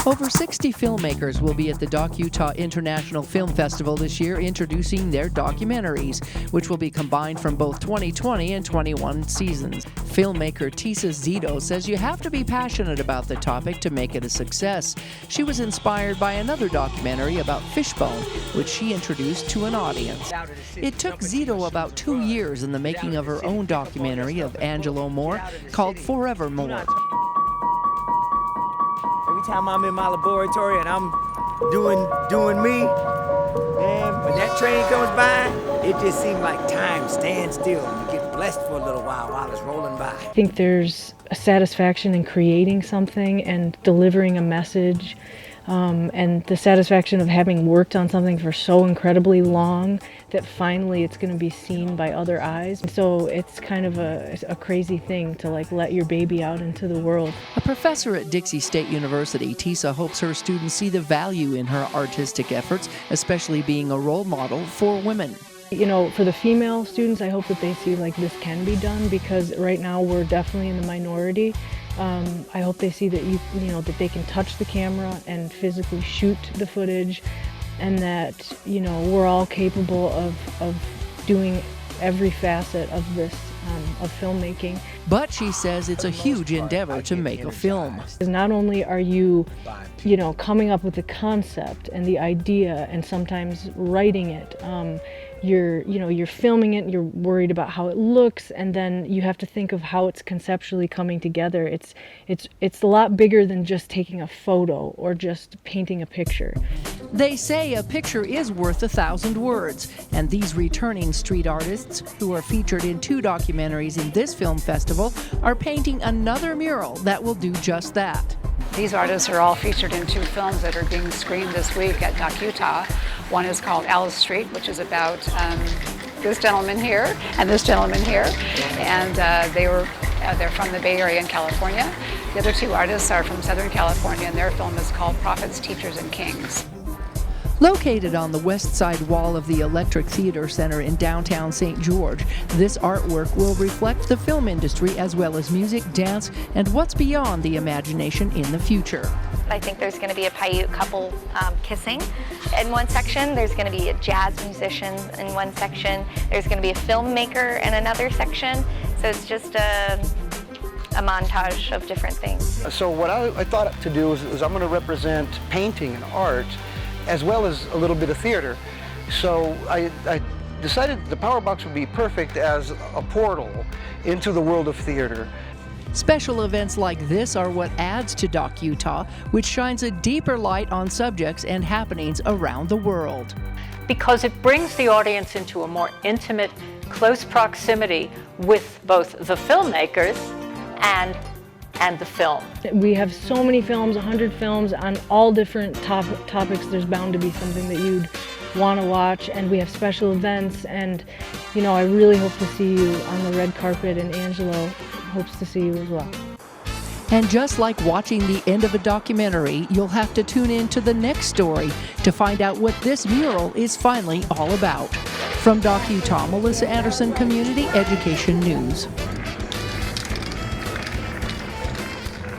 Over 60 filmmakers will be at the DOCUTAH International Film Festival this year introducing their documentaries, which will be combined from both 2020 and 21 seasons. Filmmaker Tisa Zito says you have to be passionate about the topic to make it a success. She was inspired by another documentary about Fishbone, which she introduced to an audience. It took Zito about 2 years in the making of her own documentary of Angelo Moore called Forevermore. Every time I'm in my laboratory and I'm doing me, and when that train comes by, it just seems like time stands still and you get blessed for a little while it's rolling by. I think there's a satisfaction in creating something and delivering a message, and the satisfaction of having worked on something for so incredibly long that finally it's going to be seen by other eyes. So it's kind of a crazy thing to let your baby out into the world. A professor at Dixie State University, Tisa hopes her students see the value in her artistic efforts, especially being a role model for women. You know, for the female students, I hope that they see this can be done, because right now we're definitely in the minority. I hope they see that that they can touch the camera and physically shoot the footage, and that we're all capable of doing every facet of this of filmmaking. But she says it's a huge endeavor to make a film. Not only are you coming up with the concept and the idea and sometimes writing it, you're filming it and you're worried about how it looks, and then you have to think of how it's conceptually coming together. It's a lot bigger than just taking a photo or just painting a picture. They say a picture is worth 1,000 words, and these returning street artists, who are featured in 2 documentaries in this film festival, are painting another mural that will do just that. These artists are all featured in 2 films that are being screened this week at DOCUTAH. One is called Alice Street, which is about this gentleman here and this gentleman here, and they're from the Bay Area in California. The other 2 artists are from Southern California, and their film is called Prophets, Teachers, and Kings. Located on the west side wall of the Electric Theater Center in downtown St. George, this artwork will reflect the film industry as well as music, dance, and what's beyond the imagination in the future. I think there's going to be a Paiute couple kissing in one section. There's going to be a jazz musician in one section. There's going to be a filmmaker in another section. So it's just a montage of different things. So what I thought to do is I'm going to represent painting and art as well as a little bit of theater. So I decided the Power Box would be perfect as a portal into the world of theater. Special events like this are what adds to DOCUTAH, which shines a deeper light on subjects and happenings around the world. Because it brings the audience into a more intimate, close proximity with both the filmmakers and the film. We have so many films, 100 films on all different topics. There's bound to be something that you'd want to watch, and we have special events, and I really hope to see you on the red carpet, and Angelo hopes to see you as well. And just like watching the end of a documentary, you'll have to tune in to the next story to find out what this mural is finally all about. From DOCUTAH, Melissa Anderson, Community Education News.